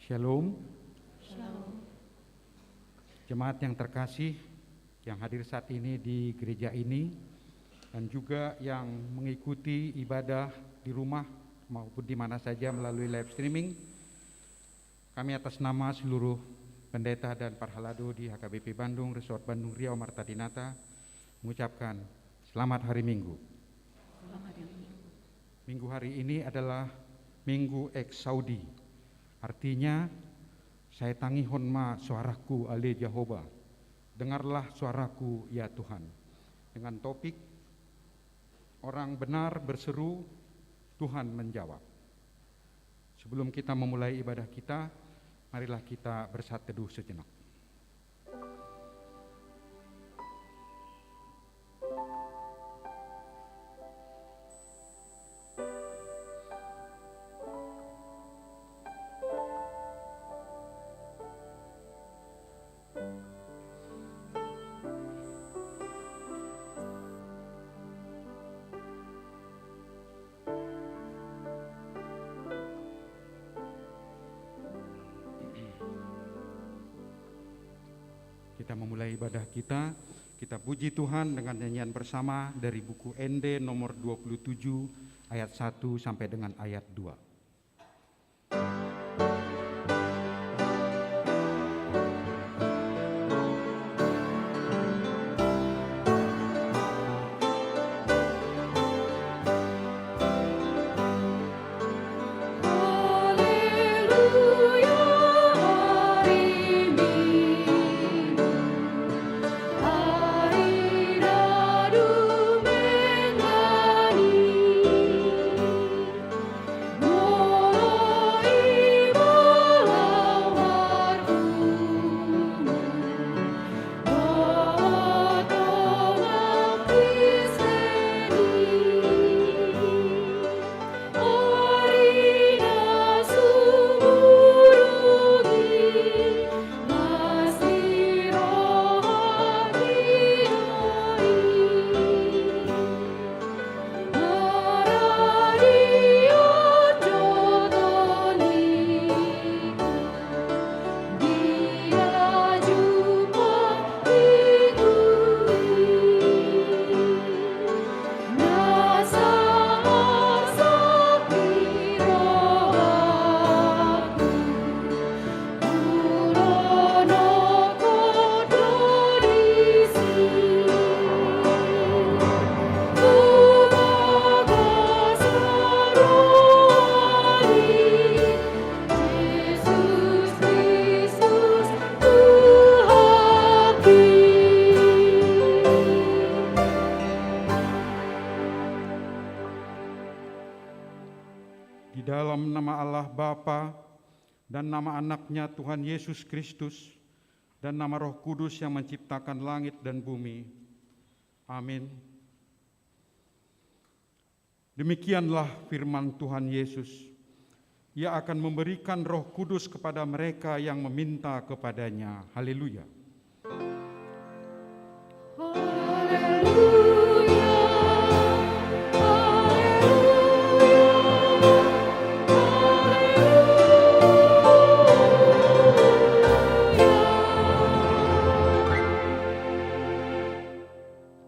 Shalom, Shalom. jemaat yang terkasih yang hadir saat ini di gereja ini dan juga yang mengikuti ibadah di rumah maupun di mana saja melalui live streaming. Kami atas nama seluruh pendeta dan parhalado di HKBP Bandung, Resort Bandung Riau Marta Dinata mengucapkan selamat hari Minggu. Selamat hari Minggu. Minggu hari ini adalah Minggu Eksaudi. Artinya, saya tangihon ma suaraku ale Jehovah, dengarlah suaraku ya Tuhan. Dengan topik, orang benar berseru, Tuhan menjawab. Sebelum kita memulai ibadah kita, marilah kita bersatu teduh sejenak. Kita memulai ibadah kita puji Tuhan dengan nyanyian bersama dari buku ND nomor 27 ayat 1 sampai dengan ayat 2. Di dalam nama Allah Bapa dan nama anaknya Tuhan Yesus Kristus dan nama Roh Kudus yang menciptakan langit dan bumi. Amin. Demikianlah firman Tuhan Yesus. Ia akan memberikan Roh Kudus kepada mereka yang meminta kepadanya. Haleluya.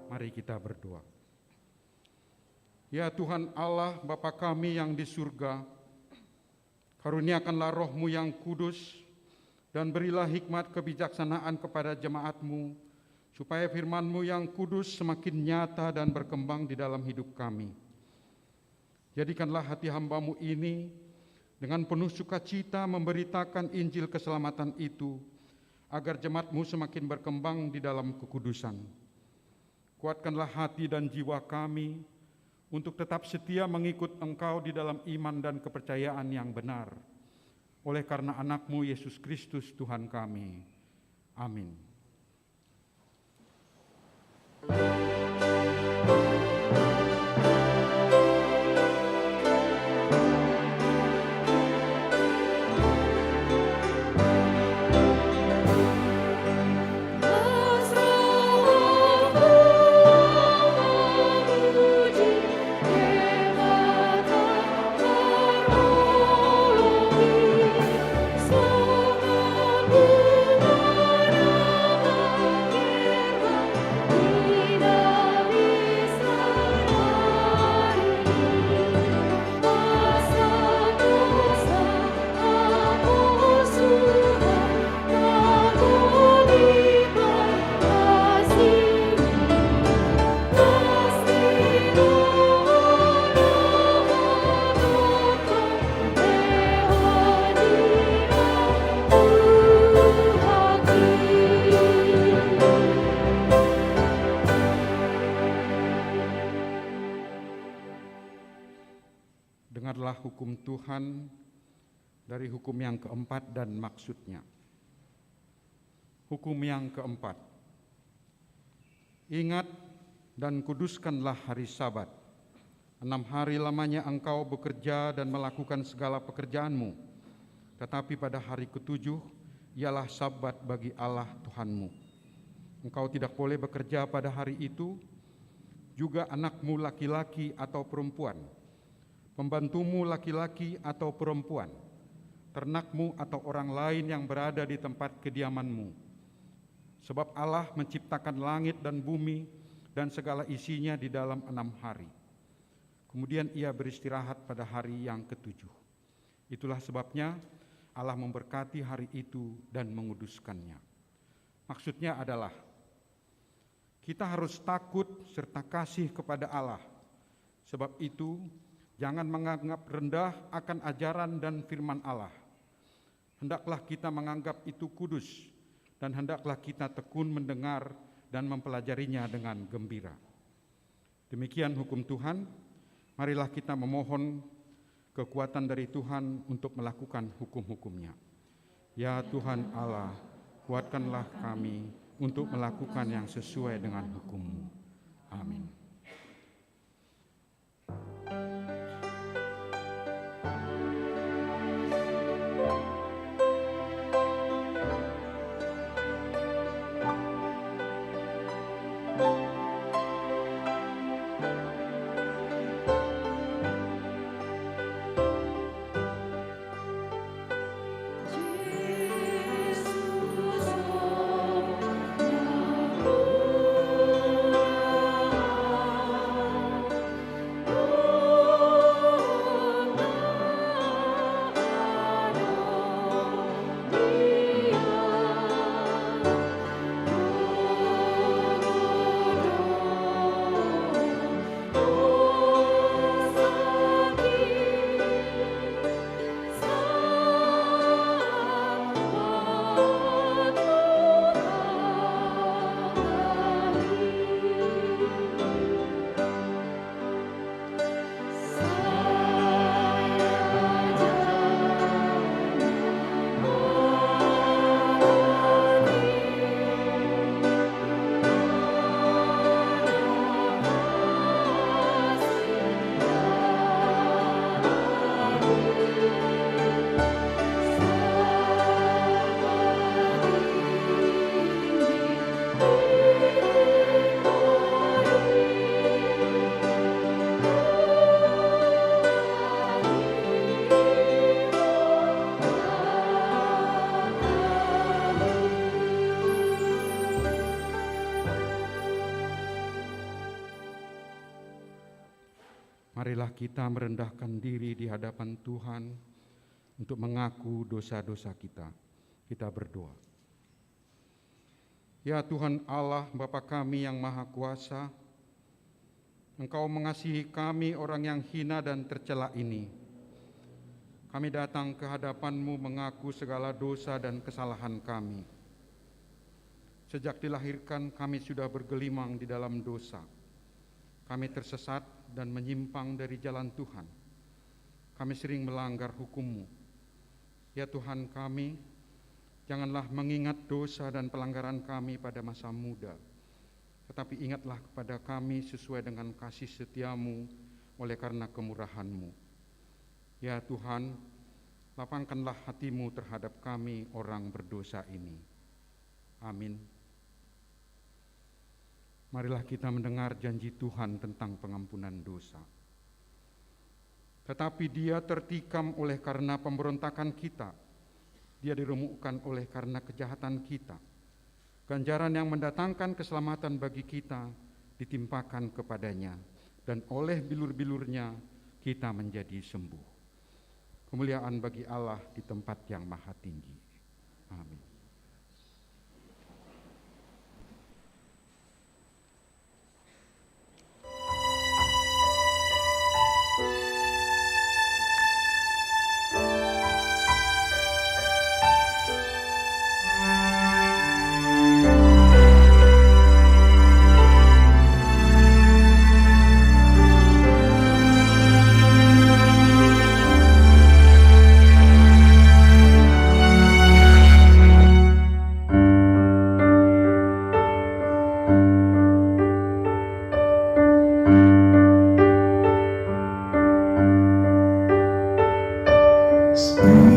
Mari kita berdoa. Ya Tuhan Allah, Bapa kami yang di surga, karuniakanlah Roh-Mu yang kudus dan berilah hikmat kebijaksanaan kepada jemaat-Mu, supaya firman-Mu yang kudus semakin nyata dan berkembang di dalam hidup kami. Jadikanlah hati hamba-Mu ini dengan penuh sukacita memberitakan Injil keselamatan itu, agar jemaat-Mu semakin berkembang di dalam kekudusan. Kuatkanlah hati dan jiwa kami untuk tetap setia mengikut Engkau di dalam iman dan kepercayaan yang benar. Oleh karena anak-Mu Yesus Kristus Tuhan kami. Amin. So hukum Tuhan dari hukum yang keempat dan maksudnya. Hukum yang keempat. Ingat dan kuduskanlah hari Sabat. 6 hari lamanya engkau bekerja dan melakukan segala pekerjaanmu. Tetapi pada hari ke-7 ialah Sabat bagi Allah Tuhanmu. Engkau tidak boleh bekerja pada hari itu, juga anakmu laki-laki atau perempuan, pembantumu laki-laki atau perempuan, ternakmu atau orang lain yang berada di tempat kediamanmu. Sebab Allah menciptakan langit dan bumi dan segala isinya di dalam 6 hari. Kemudian ia beristirahat pada hari yang ke-7. Itulah sebabnya Allah memberkati hari itu dan menguduskannya. Maksudnya adalah kita harus takut serta kasih kepada Allah. Sebab itu jangan menganggap rendah akan ajaran dan firman Allah. Hendaklah kita menganggap itu kudus, dan hendaklah kita tekun mendengar dan mempelajarinya dengan gembira. Demikian hukum Tuhan, marilah kita memohon kekuatan dari Tuhan untuk melakukan hukum-hukum-Nya. Ya Tuhan Allah, kuatkanlah kami untuk melakukan yang sesuai dengan hukum-Mu. Amin. Marilah kita merendahkan diri di hadapan Tuhan untuk mengaku dosa-dosa kita. Kita berdoa. Ya Tuhan Allah, Bapa kami yang Maha Kuasa, Engkau mengasihi kami orang yang hina dan tercela ini. Kami datang ke hadapan-Mu mengaku segala dosa dan kesalahan kami. Sejak dilahirkan kami sudah bergelimang di dalam dosa. Kami tersesat dan menyimpang dari jalan Tuhan. Kami sering melanggar hukum-Mu. Ya Tuhan kami, janganlah mengingat dosa dan pelanggaran kami pada masa muda, tetapi ingatlah kepada kami sesuai dengan kasih setia-Mu oleh karena kemurahan-Mu. Ya Tuhan, lapangkanlah hati-Mu terhadap kami orang berdosa ini. Amin. Marilah kita mendengar janji Tuhan tentang pengampunan dosa. Tetapi Dia tertikam oleh karena pemberontakan kita. Dia diremukkan oleh karena kejahatan kita. Ganjaran yang mendatangkan keselamatan bagi kita ditimpakan kepadanya, dan oleh bilur-bilurnya kita menjadi sembuh. Kemuliaan bagi Allah di tempat yang maha tinggi. Amin. Jesus.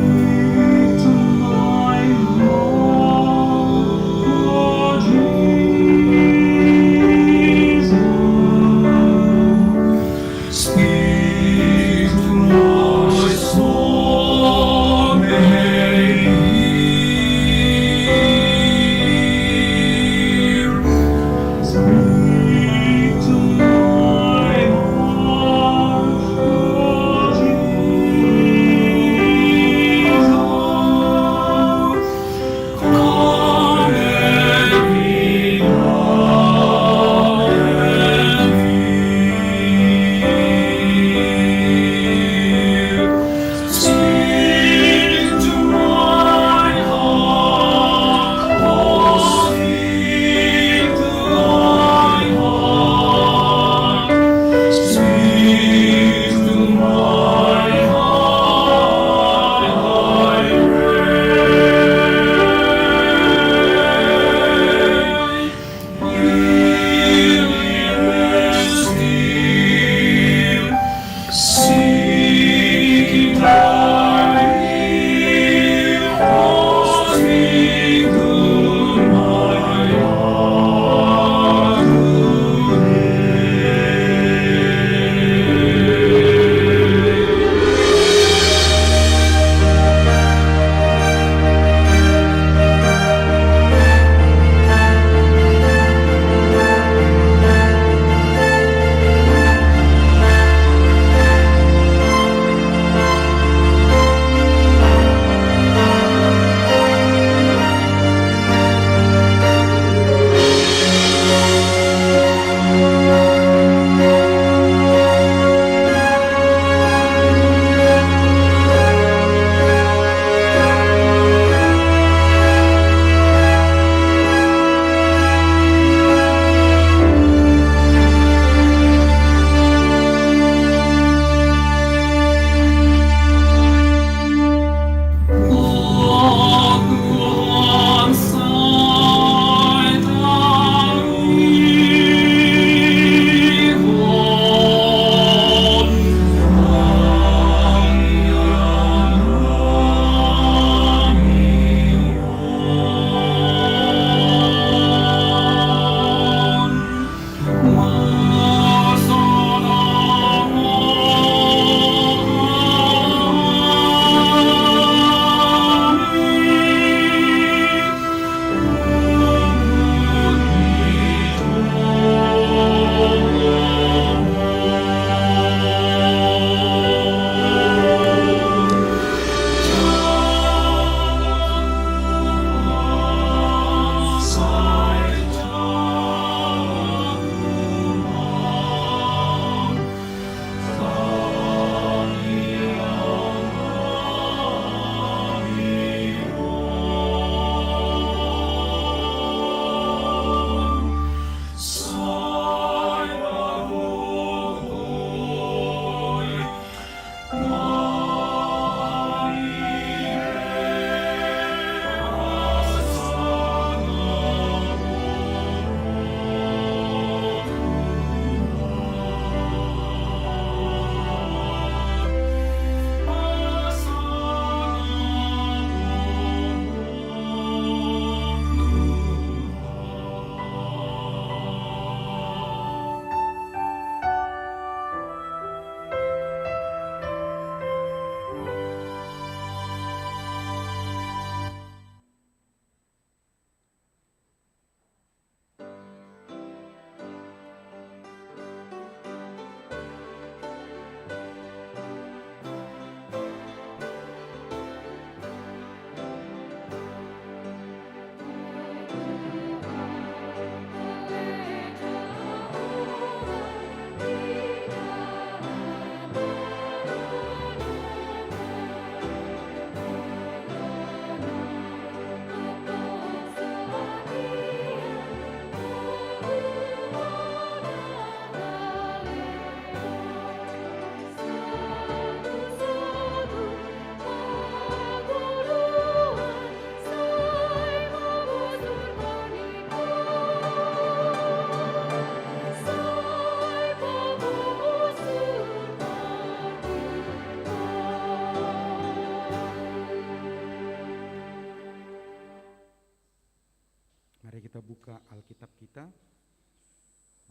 buka Alkitab kita.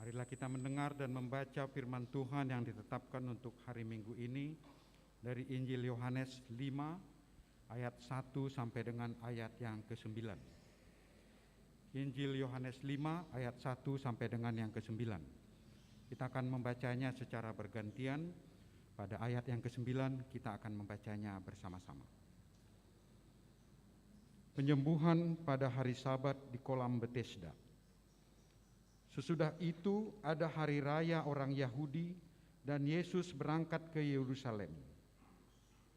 Marilah kita mendengar dan membaca firman Tuhan yang ditetapkan untuk hari Minggu ini dari Injil Yohanes 5 ayat 1 sampai dengan ayat yang ke-9. Injil Yohanes 5 ayat 1 sampai dengan yang ke-9. Kita akan membacanya secara bergantian. Pada ayat yang ke-9 kita akan membacanya bersama-sama. Penyembuhan pada hari Sabat di kolam Betesda. Sesudah itu ada hari raya orang Yahudi dan Yesus berangkat ke Yerusalem.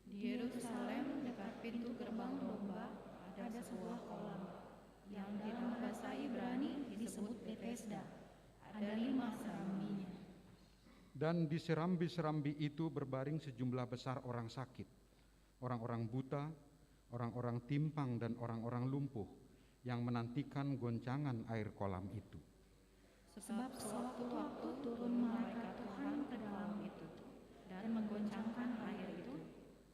Di Yerusalem dekat pintu gerbang domba ada sebuah kolam yang dalam bahasa Ibrani disebut Betesda. Ada 5 serambinya. Dan di serambi-serambi itu berbaring sejumlah besar orang sakit, orang-orang buta, orang-orang timpang dan orang-orang lumpuh yang menantikan goncangan air kolam itu. Sebab sewaktu-waktu turun malaikat Tuhan ke dalam itu dan menggoncangkan air itu.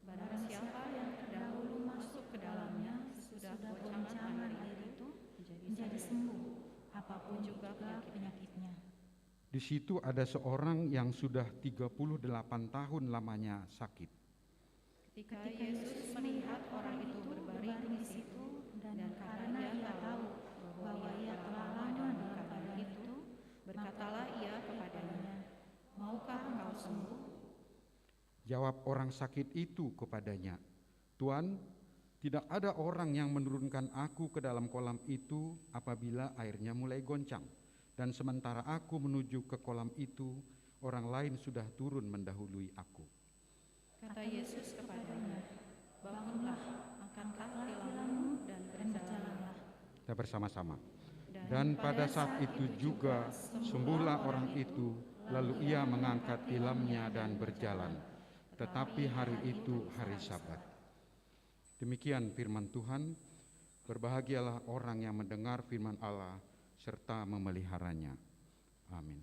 Barang siapa yang terdahulu masuk ke dalamnya sesudah goncangan air itu menjadi sembuh, apapun juga penyakitnya. Di situ ada seorang yang sudah 38 tahun lamanya sakit. Ketika Yesus melihat orang itu berbaring di situ dan karena ia tahu bahwa ia telah lama dalam keadaan itu, berkatalah ia kepadanya, "Maukah engkau sembuh?" Jawab orang sakit itu kepadanya, "Tuan, tidak ada orang yang menurunkan aku ke dalam kolam itu apabila airnya mulai goncang. Dan sementara aku menuju ke kolam itu, orang lain sudah turun mendahului aku." Kata Yesus kepadanya, "Bangunlah, angkatlah tilammu dan berjalanlah." Kita bersama-sama. Dan pada saat itu juga sembuhlah orang itu, lalu ia mengangkat tilamnya dan berjalan. Tetapi hari itu hari Sabat. Demikian firman Tuhan. Berbahagialah orang yang mendengar firman Allah serta memeliharanya. Amin.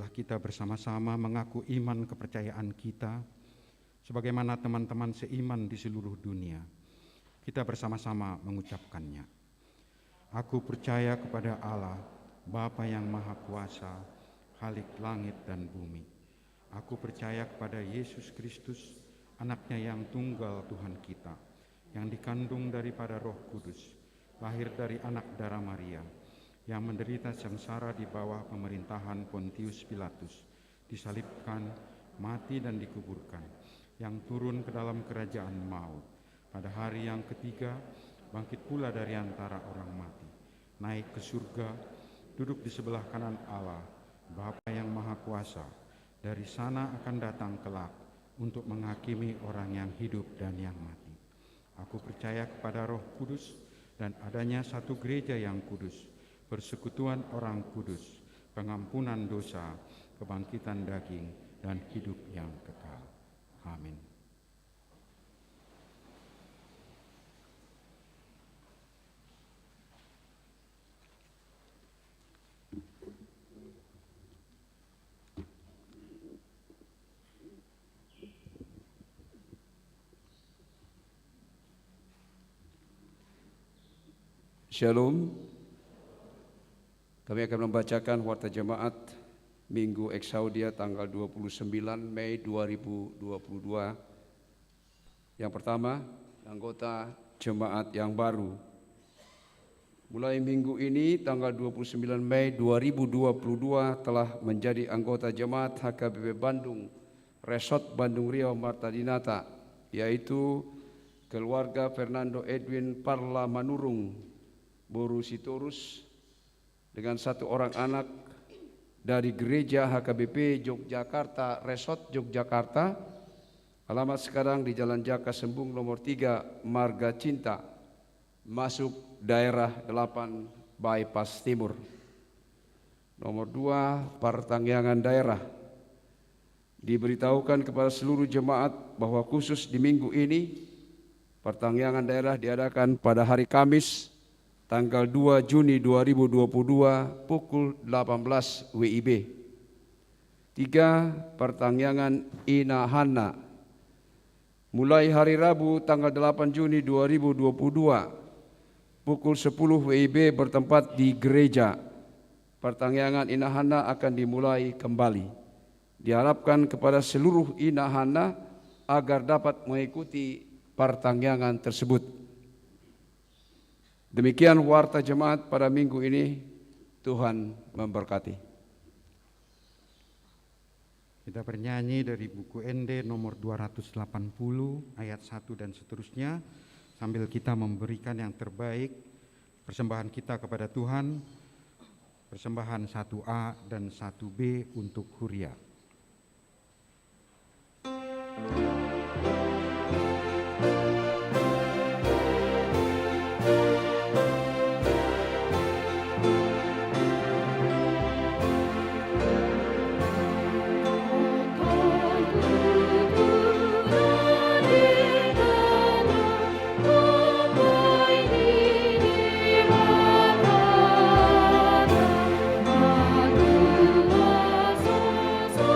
marilah kita bersama-sama mengaku iman kepercayaan kita, sebagaimana teman-teman seiman di seluruh dunia. Kita bersama-sama mengucapkannya. Aku percaya kepada Allah, Bapa yang Maha Kuasa, Khalik langit dan bumi. Aku percaya kepada Yesus Kristus, Anaknya yang tunggal Tuhan kita, yang dikandung daripada Roh Kudus, lahir dari anak darah Maria, yang menderita sengsara di bawah pemerintahan Pontius Pilatus, disalibkan, mati dan dikuburkan, yang turun ke dalam kerajaan maut. Pada hari yang ketiga, bangkit pula dari antara orang mati, naik ke surga, duduk di sebelah kanan Allah, Bapa yang Maha Kuasa. Dari sana akan datang kelak untuk menghakimi orang yang hidup dan yang mati. Aku percaya kepada Roh Kudus dan adanya satu gereja yang kudus, persekutuan orang kudus, pengampunan dosa, kebangkitan daging, dan hidup yang kekal. Amin. Shalom. Kami akan membacakan Warta Jemaat Minggu Eksaudia tanggal 29 Mei 2022. Yang pertama, anggota jemaat yang baru. Mulai minggu ini tanggal 29 Mei 2022 telah menjadi anggota jemaat HKBP Bandung, Resort Bandung Riau Marta Dinata, yaitu keluarga Fernando Edwin Parla Manurung Boru Sitorus dengan satu orang anak dari Gereja HKBP Yogyakarta, Resort Yogyakarta, alamat sekarang di Jalan Jaka Sembung nomor 3 Marga Cinta, masuk daerah 8 Bypass Timur. Nomor 2, pertanggangan daerah. Diberitahukan kepada seluruh jemaat bahwa khusus di minggu ini pertanggangan daerah diadakan pada hari Kamis tanggal 2 Juni 2022 pukul 18 WIB. 3. Pertanggangan Inahana. Mulai hari Rabu tanggal 8 Juni 2022 pukul 10 WIB bertempat di gereja. Pertanggangan Inahana akan dimulai kembali. Diharapkan kepada seluruh Inahana agar dapat mengikuti pertanggangan tersebut. Demikian warta jemaat pada minggu ini. Tuhan memberkati. Kita bernyanyi dari buku ND nomor 280 ayat 1 dan seterusnya, sambil kita memberikan yang terbaik persembahan kita kepada Tuhan, persembahan 1A dan 1B untuk Huria. So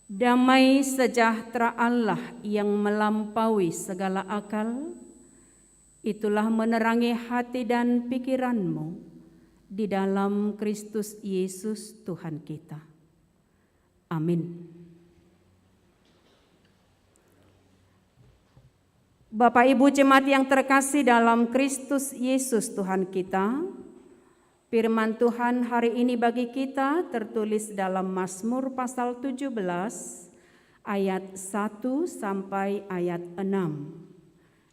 Damai sejahtera Allah yang melampaui segala akal, itulah menerangi hati dan pikiranmu di dalam Kristus Yesus Tuhan kita. Amin. Bapak Ibu jemaat yang terkasih dalam Kristus Yesus Tuhan kita, firman Tuhan hari ini bagi kita tertulis dalam Mazmur pasal 17 ayat 1 sampai ayat 6.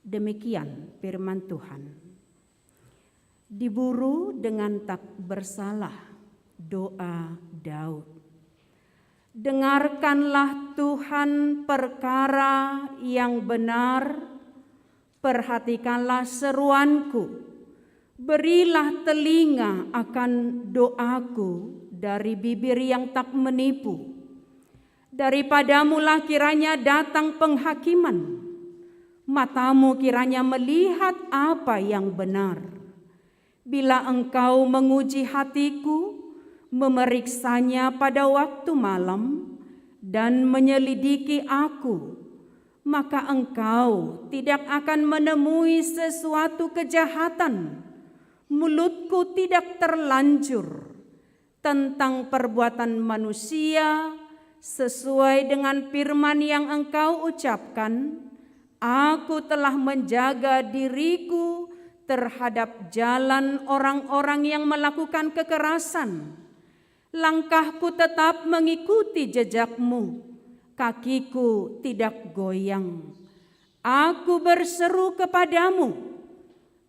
Demikian firman Tuhan. Diburu dengan tak bersalah, doa Daud. Dengarkanlah Tuhan perkara yang benar, perhatikanlah seruanku. Berilah telinga akan doaku dari bibir yang tak menipu. Daripadamulah kiranya datang penghakiman. Matamu kiranya melihat apa yang benar. Bila engkau menguji hatiku, memeriksanya pada waktu malam, dan menyelidiki aku, maka engkau tidak akan menemui sesuatu kejahatan. Mulutku tidak terlanjur tentang perbuatan manusia sesuai dengan firman yang engkau ucapkan. Aku telah menjaga diriku terhadap jalan orang-orang yang melakukan kekerasan. Langkahku tetap mengikuti jejakmu, kakiku tidak goyang. Aku berseru kepadamu,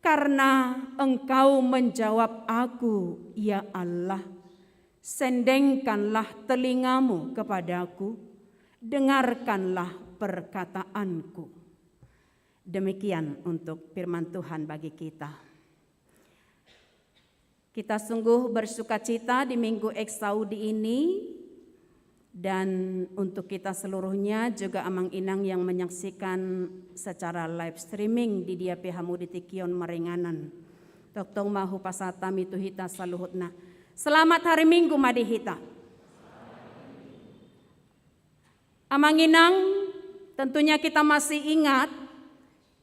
karena engkau menjawab aku, ya Allah. Sendengkanlah telingamu kepadaku, dengarkanlah perkataanku. Demikian untuk firman Tuhan bagi kita. Kita sungguh bersuka cita di Minggu Eksaudi ini, dan untuk kita seluruhnya juga Amang Inang yang menyaksikan secara live streaming di dia PH Marenganan. Doktong mahu pasata mituhita saluhutna. Selamat hari Minggu madihita. Amang Inang, tentunya kita masih ingat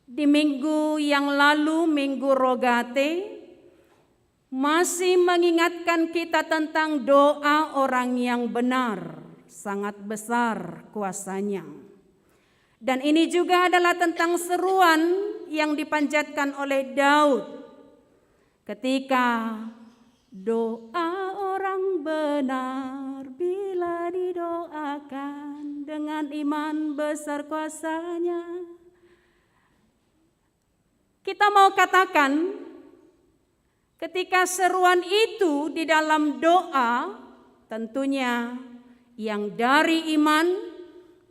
di minggu yang lalu, Minggu Rogate, masih mengingatkan kita tentang doa orang yang benar, sangat besar kuasanya. Dan ini juga adalah tentang seruan yang dipanjatkan oleh Daud ketika doa orang benar bila didoakan dengan iman besar kuasanya. Kita mau katakan, ketika seruan itu di dalam doa, tentunya yang dari iman,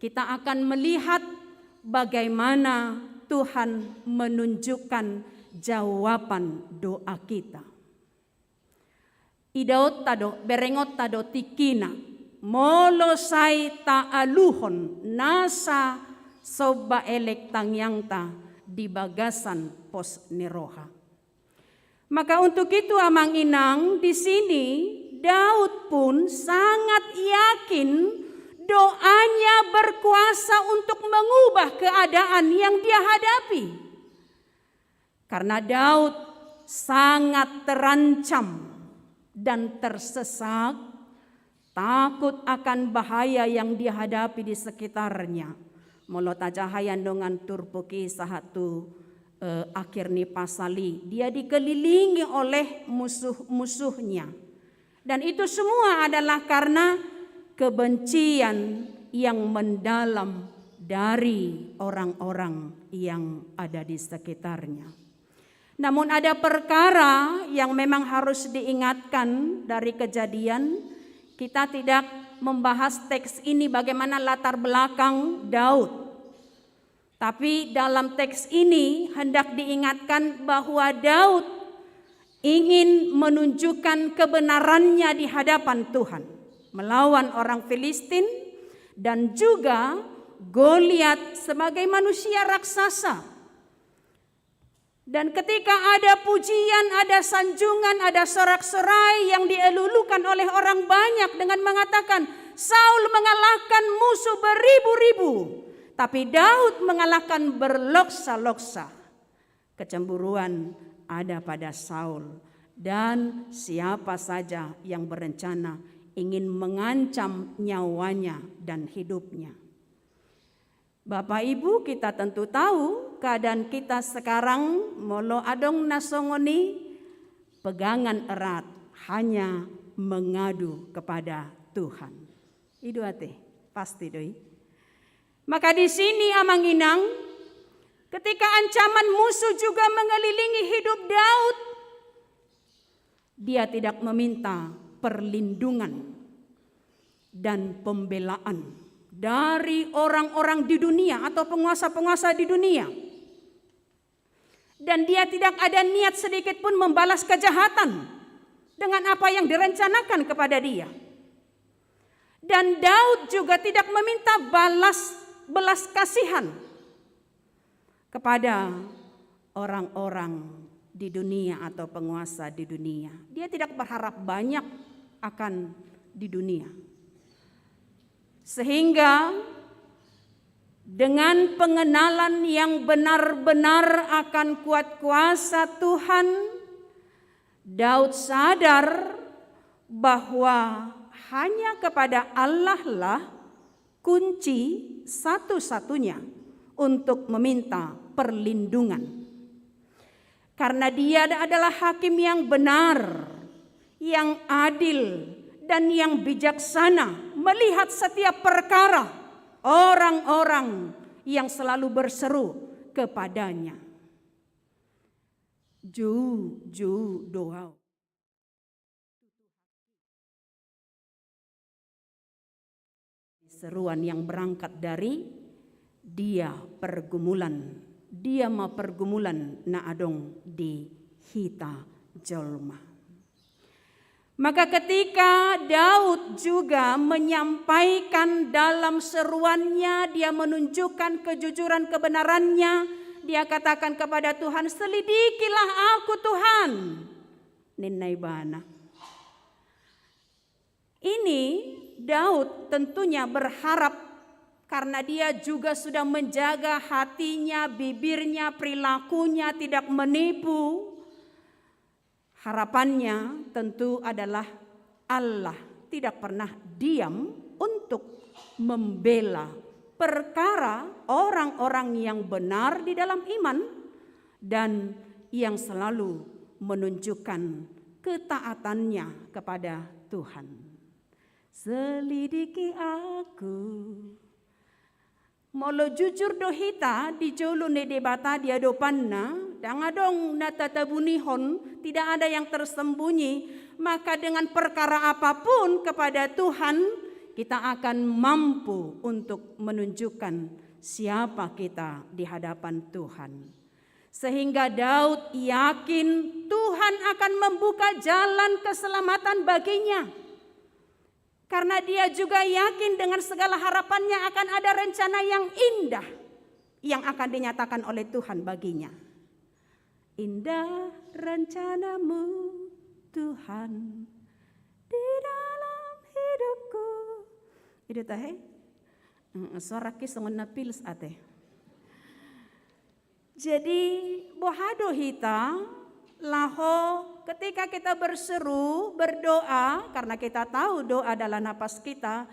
kita akan melihat bagaimana Tuhan menunjukkan jawaban doa kita. Idaot tado berengot tado tikina, molosai ta'aluhon nasa soba elek tangyangta di bagasan pos niroha. Maka untuk itu Amang Inang, di sini Daud pun sangat yakin doanya berkuasa untuk mengubah keadaan yang dia hadapi. Karena Daud sangat terancam dan tersesat, takut akan bahaya yang dihadapi di sekitarnya. Molota cahayan dengan turpuki sahatu akhir ni pasali. Dia dikelilingi oleh musuh-musuhnya. Dan itu semua adalah karena kebencian yang mendalam dari orang-orang yang ada di sekitarnya. Namun ada perkara yang memang harus diingatkan dari Kejadian. Kita tidak membahas teks ini bagaimana latar belakang Daud. Tapi dalam teks ini hendak diingatkan bahwa Daud ingin menunjukkan kebenarannya di hadapan Tuhan, melawan orang Filistin dan juga Goliat sebagai manusia raksasa. Dan ketika ada pujian, ada sanjungan, ada sorak-sorai yang dielulukan oleh orang banyak dengan mengatakan, Saul mengalahkan musuh beribu-ribu, tapi Daud mengalahkan berloksa-loksa. Kecemburuan ada pada Saul, dan siapa saja yang berencana ingin mengancam nyawanya dan hidupnya. Bapak Ibu, kita tentu tahu keadaan kita sekarang molo adong nasongoni pegangan erat, hanya mengadu kepada Tuhan. Itu ate pasti doi. Maka di sini amang inang, ketika ancaman musuh juga mengelilingi hidup Daud, dia tidak meminta perlindungan dan pembelaan dari orang-orang di dunia atau penguasa-penguasa di dunia. Dan dia tidak ada niat sedikit pun membalas kejahatan dengan apa yang direncanakan kepada dia. Dan Daud juga tidak meminta belas kasihan kepada orang-orang di dunia atau penguasa di dunia. Dia tidak berharap banyak akan di dunia. Sehingga dengan pengenalan yang benar-benar akan kuat kuasa Tuhan, Daud sadar bahwa hanya kepada Allah lah kunci satu-satunya untuk meminta perlindungan. Karena dia adalah hakim yang benar, yang adil, dan yang bijaksana melihat setiap perkara orang-orang yang selalu berseru kepadanya. Ju doa. Seruan yang berangkat dari dia mau pergumulan na adong di hita jolma. Maka ketika Daud juga menyampaikan dalam seruannya, dia menunjukkan kejujuran kebenarannya, dia katakan kepada Tuhan, selidikilah aku Tuhan. Ninai bana. Ini Daud tentunya berharap karena dia juga sudah menjaga hatinya, bibirnya, perilakunya tidak menipu. Harapannya tentu adalah Allah tidak pernah diam untuk membela perkara orang-orang yang benar di dalam iman dan yang selalu menunjukkan ketaatannya kepada Tuhan. Selidiki aku, molo jujur dohita di jolo ne debata dia dopanna, dangadong natatabunihon, tidak ada yang tersembunyi, maka dengan perkara apapun kepada Tuhan, kita akan mampu untuk menunjukkan siapa kita di hadapan Tuhan. Sehingga Daud yakin Tuhan akan membuka jalan keselamatan baginya. Karena dia juga yakin dengan segala harapannya akan ada rencana yang indah yang akan dinyatakan oleh Tuhan baginya. Indah rencanamu Tuhan di dalam hidupku. Itu teh suara kisah napils ate. Jadi bohado hita laho ketika kita berseru, berdoa, karena kita tahu doa adalah napas kita,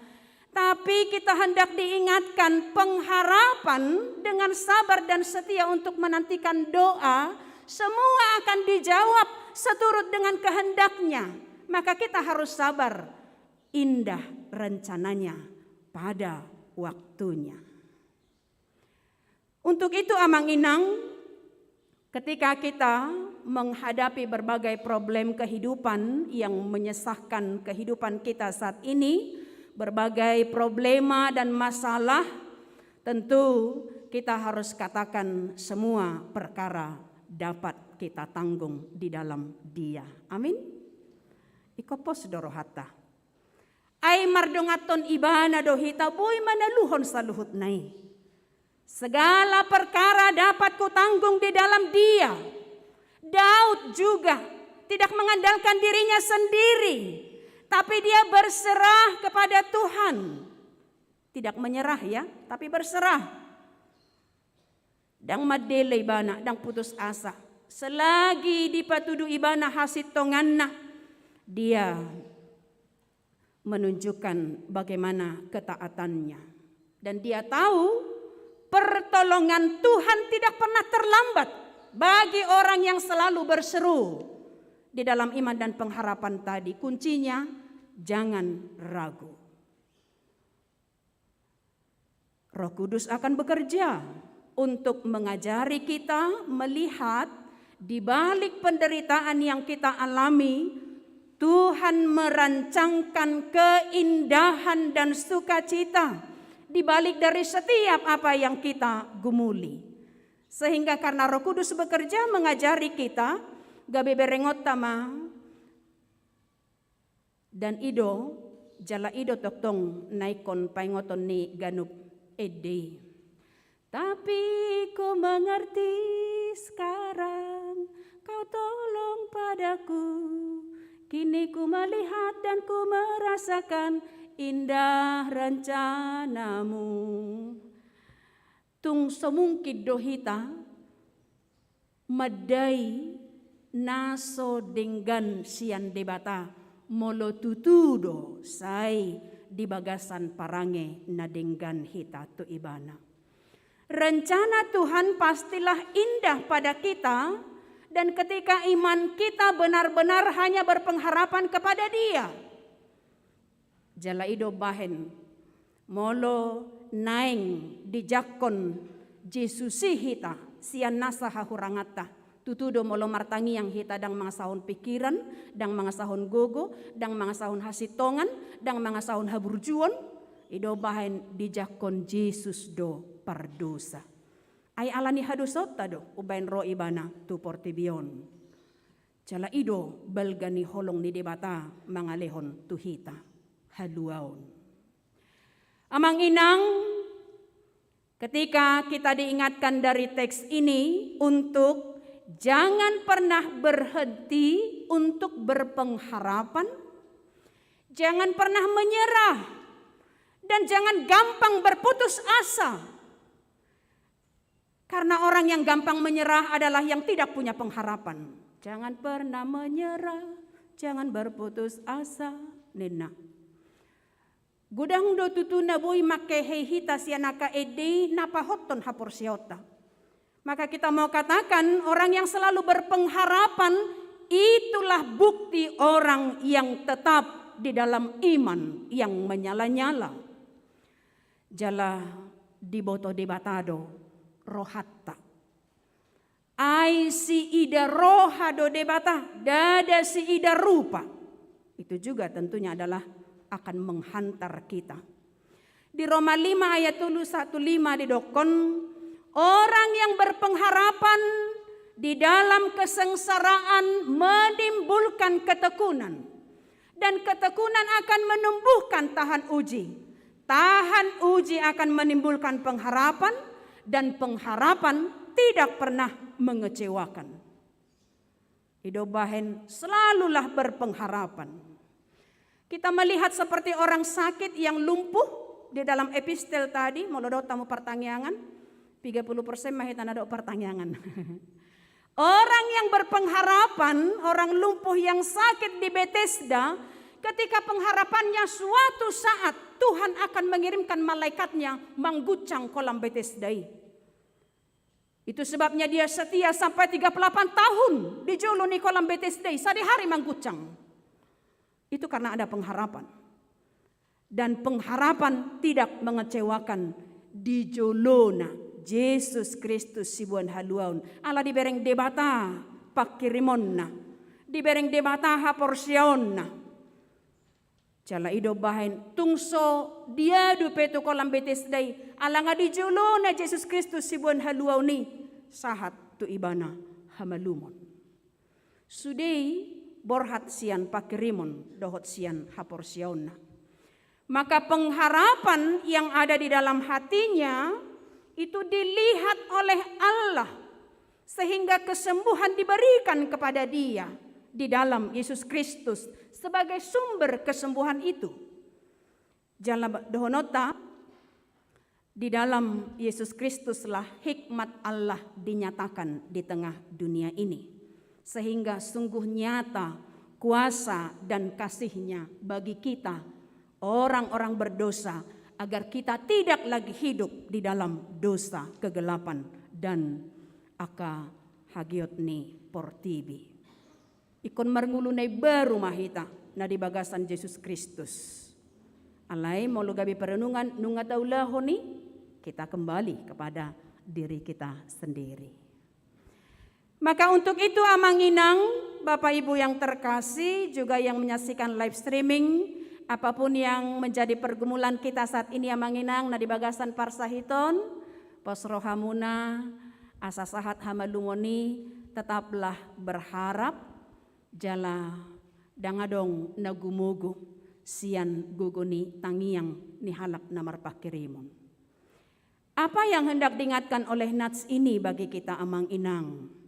tapi kita hendak diingatkan pengharapan dengan sabar dan setia untuk menantikan doa, semua akan dijawab seturut dengan kehendaknya. Maka kita harus sabar, indah rencananya pada waktunya. Untuk itu amang inang, ketika kita menghadapi berbagai problem kehidupan yang menyesahkan kehidupan kita saat ini, berbagai problema dan masalah, tentu kita harus katakan semua perkara dapat kita tanggung di dalam Dia. Amin. Ikopos dorohata. Ai mardongaton ibana dohita boy manaluhon saluhut nai. Segala perkara dapat kutanggung di dalam Dia. Daud juga tidak mengandalkan dirinya sendiri. Tapi dia berserah kepada Tuhan. Tidak menyerah ya, tapi berserah. Dang madele ibana, dang putus asa. Selagi dipatudu ibana hasit tonganna, dia menunjukkan bagaimana ketaatannya. Dan dia tahu pertolongan Tuhan tidak pernah terlambat bagi orang yang selalu berseru di dalam iman dan pengharapan tadi. Kuncinya jangan ragu. Roh Kudus akan bekerja untuk mengajari kita melihat di balik penderitaan yang kita alami, Tuhan merancangkan keindahan dan sukacita di balik dari setiap apa yang kita gumuli. Sehingga karena Roh Kudus bekerja mengajari kita, gabe berengot tama dan ido, jala ido toktong naikon paingoton ni ganup ede. Tapi ku mengerti sekarang, kau tolong padaku. Kini ku melihat dan ku merasakan indah rencanamu. Tung semungkid dohita, madai naso denggan sian debata, molo tutudo sai di bagasan parange na denggan hita tu ibana. Rencana Tuhan pastilah indah pada kita, dan ketika iman kita benar-benar hanya berpengharapan kepada Dia. Jala ido bahen molo naeng dijakon Jesusi hita sian nasa hahurangata tutudo molo martangi yang hita dang mga sahon pikiran, dang mga sahon gogo, dang mga sahon hasitongan, dang mga sahon haburjuon, ido bahen dijakon Jesus do pardosa. Ay alani hadusot tado ubain ro ibana tu portibion. Jala ido balgani holong ni debata mga lehon tu hita haluaon. Amang inang, ketika kita diingatkan dari teks ini untuk jangan pernah berhenti untuk berpengharapan, jangan pernah menyerah, dan jangan gampang berputus asa. Karena orang yang gampang menyerah adalah yang tidak punya pengharapan. Jangan pernah menyerah, jangan berputus asa, nena. Gudang do tutuna boy makehe hita sianaka ede napahoton haporsiota. Maka kita mau katakan orang yang selalu berpengharapan itulah bukti orang yang tetap di dalam iman yang menyala-nyala. Jala diboto debatado rohatta. Ai si ida roha do debata, dada si ida rupa. Itu juga tentunya adalah akan menghantar kita. Di Roma 5 ayat 1:5 didokon, orang yang berpengharapan di dalam kesengsaraan menimbulkan ketekunan. Dan ketekunan akan menumbuhkan tahan uji. Tahan uji akan menimbulkan pengharapan, dan pengharapan tidak pernah mengecewakan. Hidup bahen selalulah berpengharapan. Kita melihat seperti orang sakit yang lumpuh di dalam epistel tadi, molodot tamu pertanyaan, 30% mahitan ada pertanyaan. Orang yang berpengharapan, orang lumpuh yang sakit di Bethesda, ketika pengharapannya suatu saat Tuhan akan mengirimkan malaikatnya mengguncang kolam Bethesda. Itu sebabnya dia setia sampai 38 tahun di joloni kolam Bethesda, sehari-hari mengguncang. Itu karena ada pengharapan. Dan pengharapan tidak mengecewakan di jolona Yesus Kristus sibuan haluaun. Ala dibereng debata pakirimonna, dibereng debata haporsionna. Jala ido bahen tungso dia dupetu kolam Bethesda alanga di jolona Yesus Kristus sibuan haluaun ni sahat tu ibana hamalumon. Sudei borhat sian pakirimon dohot sian haporsionna. Maka pengharapan yang ada di dalam hatinya itu dilihat oleh Allah sehingga kesembuhan diberikan kepada dia di dalam Yesus Kristus sebagai sumber kesembuhan itu. Jala dohonota, di dalam Yesus Kristuslah hikmat Allah dinyatakan di tengah dunia ini. Sehingga sungguh nyata kuasa dan kasih-Nya bagi kita, orang-orang berdosa, agar kita tidak lagi hidup di dalam dosa, kegelapan, dan aka hagiotni portibi. Ikon marngulunay baru mahita na di bagasan Yesus Kristus. Alay molo gabi perenungan nunga taulahoni, kita kembali kepada diri kita sendiri. Maka untuk itu amang inang, Bapak Ibu yang terkasih, juga yang menyaksikan live streaming, apapun yang menjadi pergumulan kita saat ini amang inang na di bagasan parsahiton, pos rohamuna, asa sahat hamalungoni, tetaplah berharap jala dangadong nagumugo sian guguni tangiang nihalap na marpakirimon. Apa yang hendak diingatkan oleh nats ini bagi kita amang inang?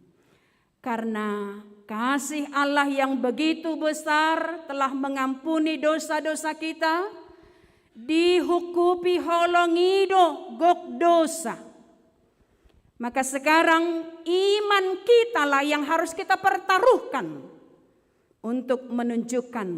Karena kasih Allah yang begitu besar telah mengampuni dosa-dosa kita, dihukupi holongido gok dosa. Maka sekarang iman kita lah yang harus kita pertaruhkan untuk menunjukkan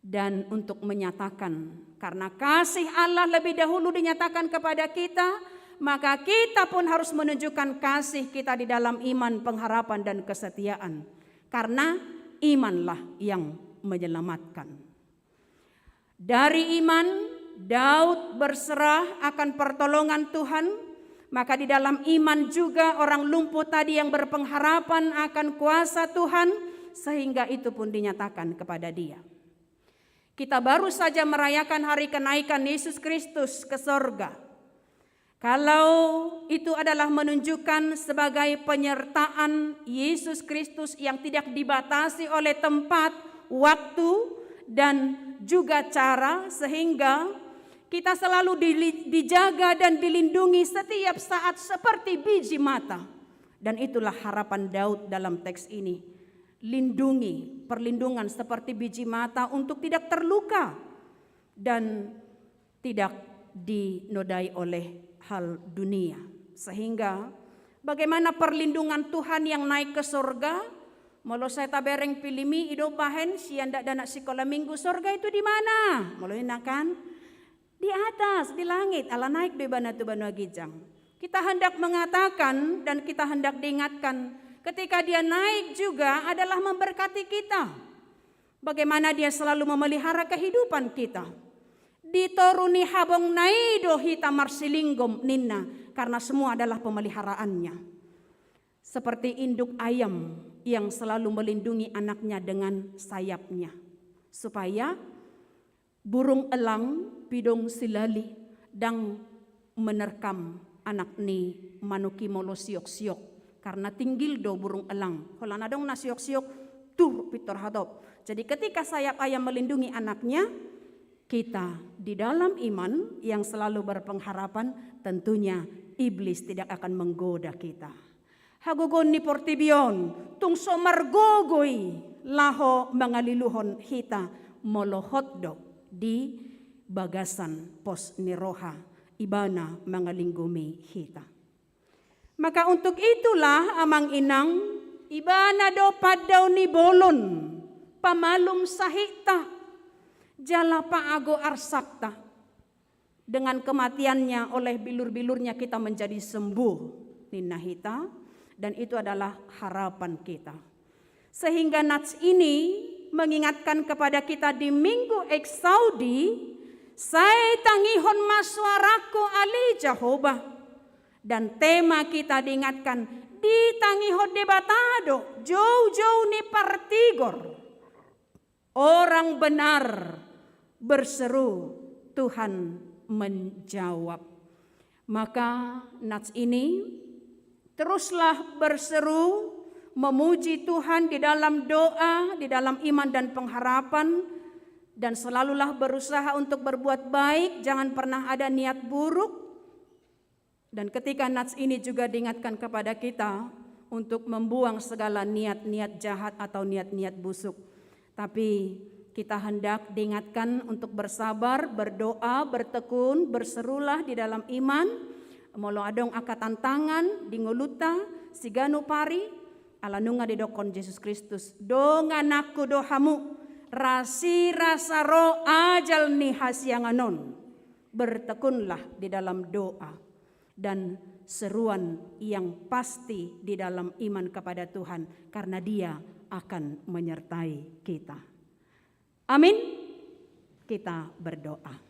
dan untuk menyatakan. Karena kasih Allah lebih dahulu dinyatakan kepada kita, maka kita pun harus menunjukkan kasih kita di dalam iman, pengharapan, dan kesetiaan. Karena imanlah yang menyelamatkan. Dari iman, Daud berserah akan pertolongan Tuhan. Maka di dalam iman juga orang lumpuh tadi yang berpengharapan akan kuasa Tuhan, sehingga itu pun dinyatakan kepada dia. Kita baru saja merayakan hari kenaikan Yesus Kristus ke sorga. Kalau itu adalah menunjukkan sebagai penyertaan Yesus Kristus yang tidak dibatasi oleh tempat, waktu, dan juga cara, sehingga kita selalu dijaga dan dilindungi setiap saat seperti biji mata. Dan itulah harapan Daud dalam teks ini. Lindungi, perlindungan seperti biji mata untuk tidak terluka dan tidak dinodai oleh hal dunia. Sehingga bagaimana perlindungan Tuhan yang naik ke sorga? Molo saya tabereng pilimi ido bahen sianda dana sekolah minggu, sorga itu di mana? Molo kan di atas, di langit, ala naik di banatu banu agijang. Kita hendak mengatakan dan kita hendak diingatkan, ketika dia naik juga adalah memberkati kita. Bagaimana dia selalu memelihara kehidupan kita. Ditoruni habong naido hita marsilinggom ninna, karena semua adalah pemeliharaannya. Seperti induk ayam yang selalu melindungi anaknya dengan sayapnya. Supaya burung elang pidong silali dang menerkam anak ni manuki molo siok-siok. Karena tinggil do burung elang. Kalau nadong na siok-siok tur pitor hadop. Jadi ketika sayap ayam melindungi anaknya, kita di dalam iman yang selalu berpengharapan, tentunya iblis tidak akan menggoda kita. Hagogon ni portibion, tung somargogoi laho mangaliluhon hita molohotdo di bagasan pos niroha ibana mangalinggumi hita. Maka untuk itulah amang inang ibana do padaw ni bolon pamalum sahita jala paago arsakta. Dengan kematiannya oleh bilur-bilurnya kita menjadi sembuh ninahita, dan itu adalah harapan kita. Sehingga nats ini mengingatkan kepada kita di Minggu Eksaudi, saya tangihon maswaraku ali Jehovah. Dan tema kita diingatkan, di tangihon debatado, jauh-jauh ni partigor. Orang benar berseru, Tuhan menjawab. Maka nats ini teruslah berseru, memuji Tuhan di dalam doa, di dalam iman dan pengharapan, dan selalulah berusaha untuk berbuat baik, jangan pernah ada niat buruk. Dan ketika nats ini juga diingatkan kepada kita untuk membuang segala niat-niat jahat atau niat-niat busuk. Tapi kita hendak diingatkan untuk bersabar, berdoa, bertekun, berserulah di dalam iman, molo adong akatan tangan, dinguluta, siganu pari, alanunga di dokon Yesus Kristus, dongan aku dohamu, rasi rasa roh ajal ni hasianganon, bertekunlah di dalam doa dan seruan yang pasti di dalam iman kepada Tuhan, karena Dia akan menyertai kita. Amin. Kita berdoa.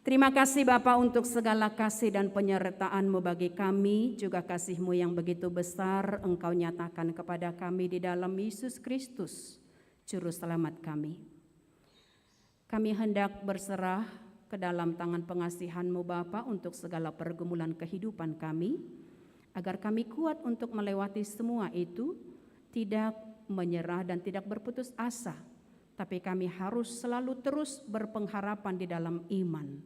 Terima kasih Bapa untuk segala kasih dan penyertaan-Mu bagi kami, juga kasih-Mu yang begitu besar Engkau nyatakan kepada kami di dalam Yesus Kristus, Juru Selamat kami. Kami hendak berserah ke dalam tangan pengasihan-Mu Bapa untuk segala pergumulan kehidupan kami, agar kami kuat untuk melewati semua itu, tidak menyerah dan tidak berputus asa, tapi kami harus selalu terus berpengharapan di dalam iman,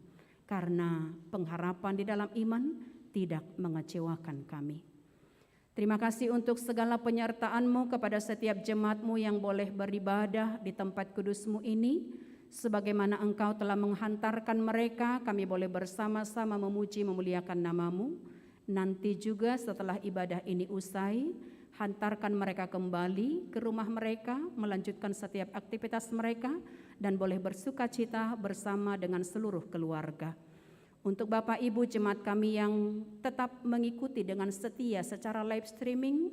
karena pengharapan di dalam iman tidak mengecewakan kami. Terima kasih untuk segala penyertaan-Mu kepada setiap jemaat-Mu yang boleh beribadah di tempat kudus-Mu ini. Sebagaimana Engkau telah menghantarkan mereka, kami boleh bersama-sama memuji memuliakan nama-Mu. Nanti juga setelah ibadah ini usai, hantarkan mereka kembali ke rumah mereka, melanjutkan setiap aktivitas mereka, dan boleh bersukacita bersama dengan seluruh keluarga. Untuk Bapak Ibu jemaat kami yang tetap mengikuti dengan setia secara live streaming,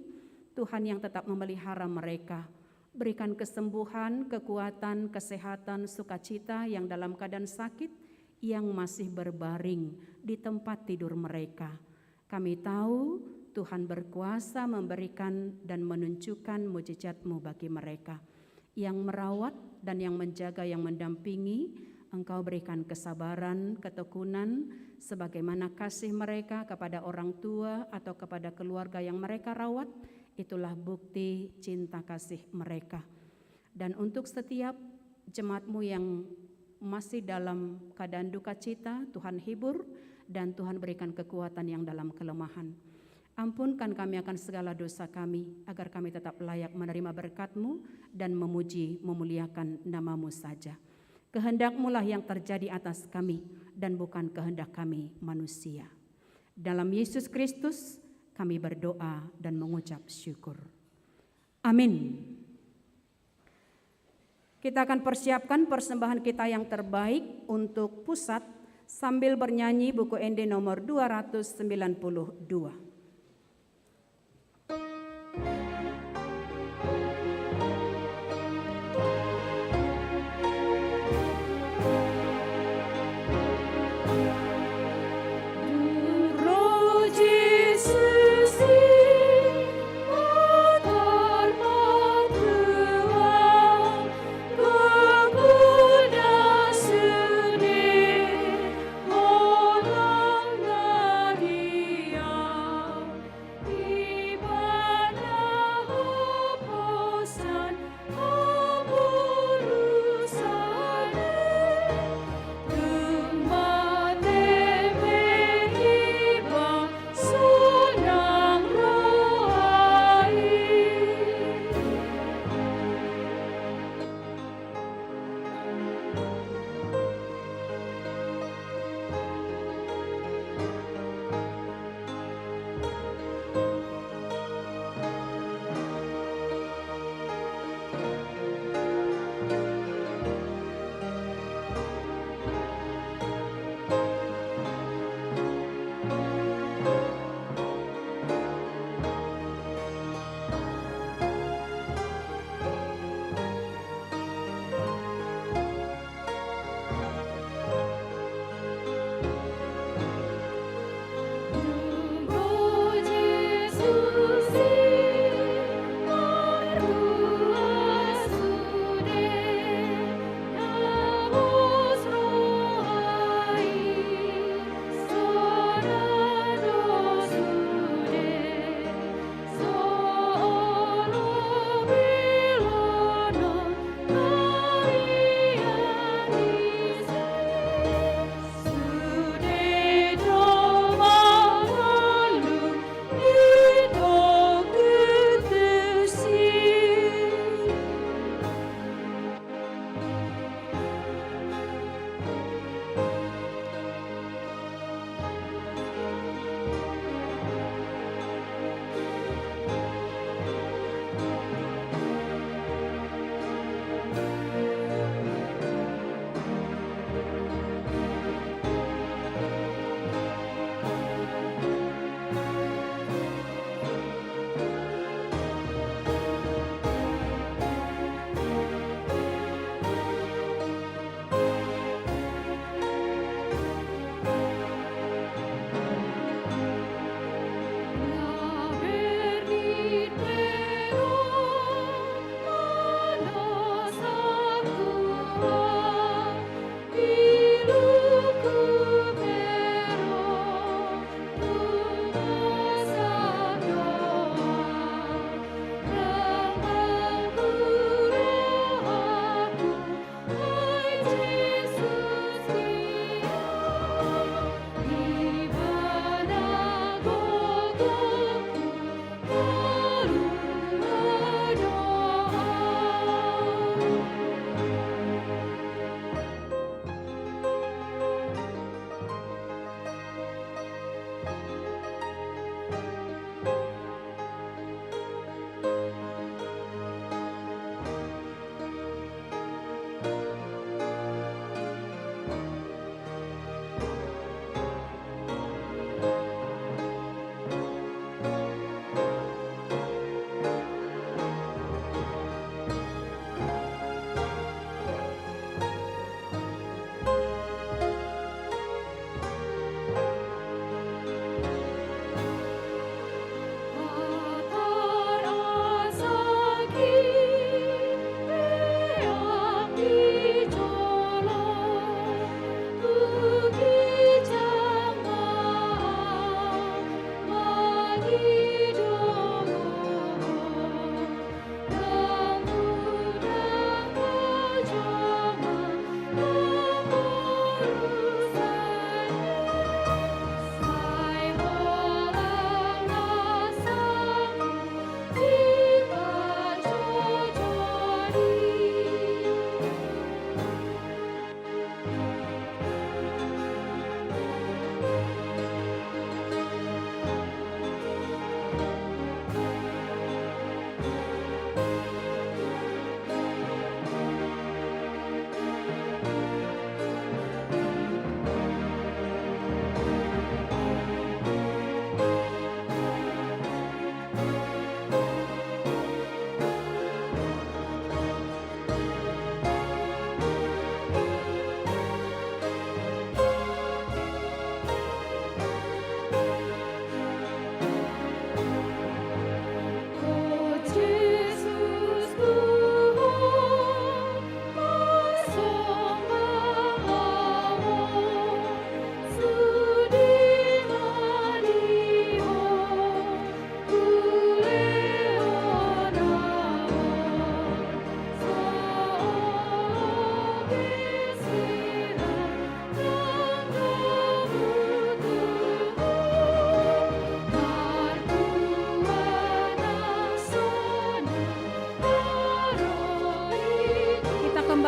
Tuhan yang tetap memelihara mereka, berikan kesembuhan, kekuatan, kesehatan, sukacita yang dalam keadaan sakit, yang masih berbaring di tempat tidur mereka. Kami tahu Tuhan berkuasa memberikan dan menunjukkan mujizat-Mu bagi mereka. Yang merawat dan yang menjaga, yang mendampingi, Engkau berikan kesabaran, ketekunan, sebagaimana kasih mereka kepada orang tua atau kepada keluarga yang mereka rawat, itulah bukti cinta kasih mereka. Dan untuk setiap jemaat-Mu yang masih dalam keadaan duka cita, Tuhan hibur dan Tuhan berikan kekuatan yang dalam kelemahan. Ampunkan kami akan segala dosa kami, agar kami tetap layak menerima berkat-Mu dan memuji, memuliakan nama-Mu saja. Kehendak-Mu lah yang terjadi atas kami dan bukan kehendak kami manusia. Dalam Yesus Kristus kami berdoa dan mengucap syukur. Amin. Kita akan persiapkan persembahan kita yang terbaik untuk pusat sambil bernyanyi buku ND nomor 292. Dia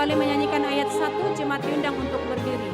kembali menyanyikan ayat 1, jemaat diundang untuk berdiri.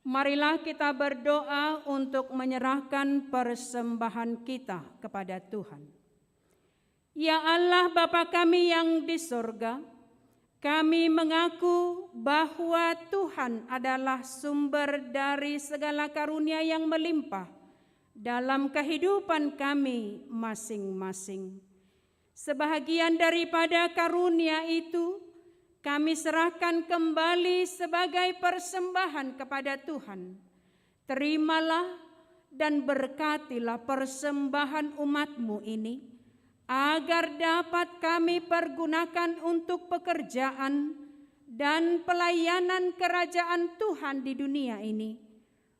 Marilah kita berdoa untuk menyerahkan persembahan kita kepada Tuhan. Ya Allah Bapa kami yang di sorga, kami mengaku bahwa Tuhan adalah sumber dari segala karunia yang melimpah dalam kehidupan kami masing-masing. Sebahagian daripada karunia itu kami serahkan kembali sebagai persembahan kepada Tuhan. Terimalah dan berkatilah persembahan umat-Mu ini, agar dapat kami pergunakan untuk pekerjaan dan pelayanan kerajaan Tuhan di dunia ini.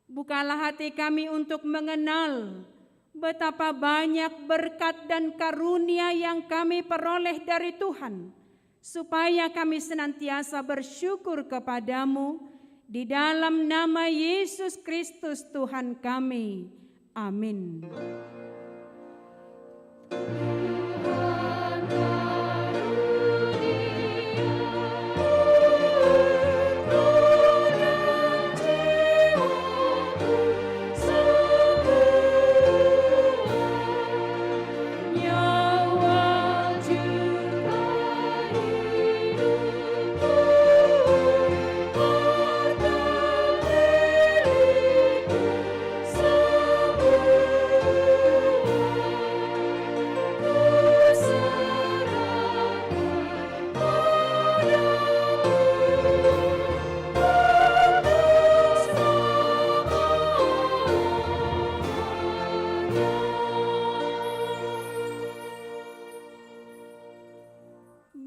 Bukalah hati kami untuk mengenal betapa banyak berkat dan karunia yang kami peroleh dari Tuhan, supaya kami senantiasa bersyukur kepadamu di dalam nama Yesus Kristus Tuhan kami. Amin.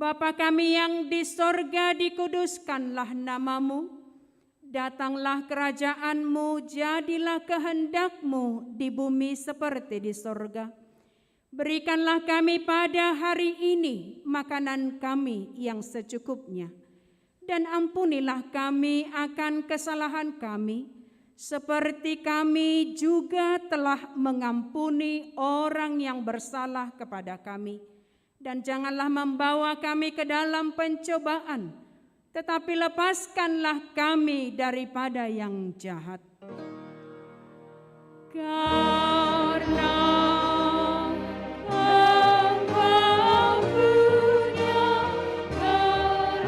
Bapa kami yang di sorga, dikuduskanlah namamu. Datanglah kerajaan-Mu, jadilah kehendak-Mu di bumi seperti di sorga. Berikanlah kami pada hari ini makanan kami yang secukupnya. Dan ampunilah kami akan kesalahan kami, seperti kami juga telah mengampuni orang yang bersalah kepada kami. Dan janganlah membawa kami ke dalam pencobaan, tetapi lepaskanlah kami daripada yang jahat. Karena Engkau punya kerajaan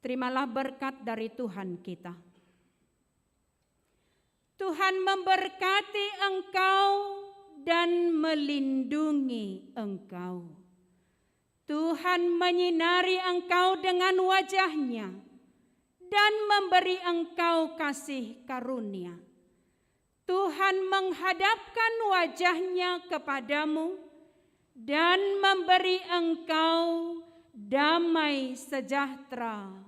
terimalah berkat dari Tuhan kita. Tuhan memberkati engkau dan melindungi engkau. Tuhan menyinari engkau dengan wajah-Nya dan memberi engkau kasih karunia. Tuhan menghadapkan wajah-Nya kepadamu dan memberi engkau damai sejahtera.